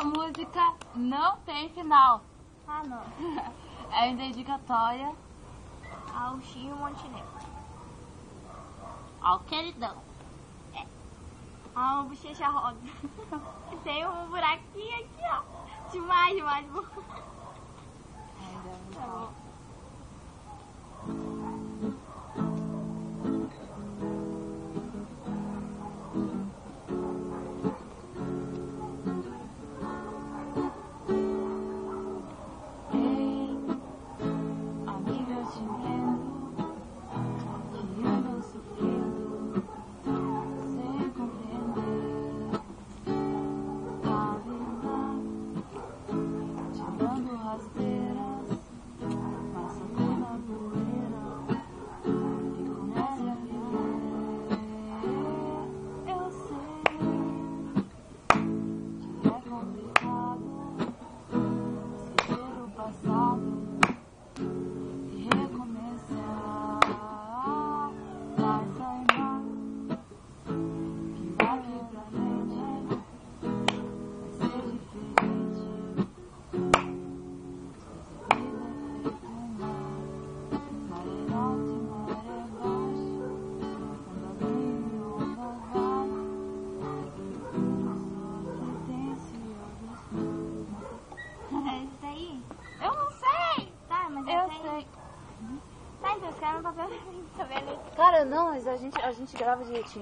Essa música não tem final. Ah, não. É dedicatória Ao Chico Montenegro. ao queridão. Ao Bochecha Rosa. Tem um buraquinho aqui, ó. Demais. Tá bom. Ei, amigas de medo, que andam sofrendo sem compreender. Tá vendo? Tirando rasteiras, maçã na poeira e comece a viver. Eu sei que é complicado esquecer o passado e recomeçar. Mas saiba que daqui pra frente vai ser diferente. Essa vida é feita maré alta e maré baixa, onda vem e onda vai. Só pertence ao destino. É isso aí? Eu não sei! Tá, mas Eu sei. sei. Tá, então escreve no papel pra mim, tá vendo? Cara, não, mas a gente grava direitinho.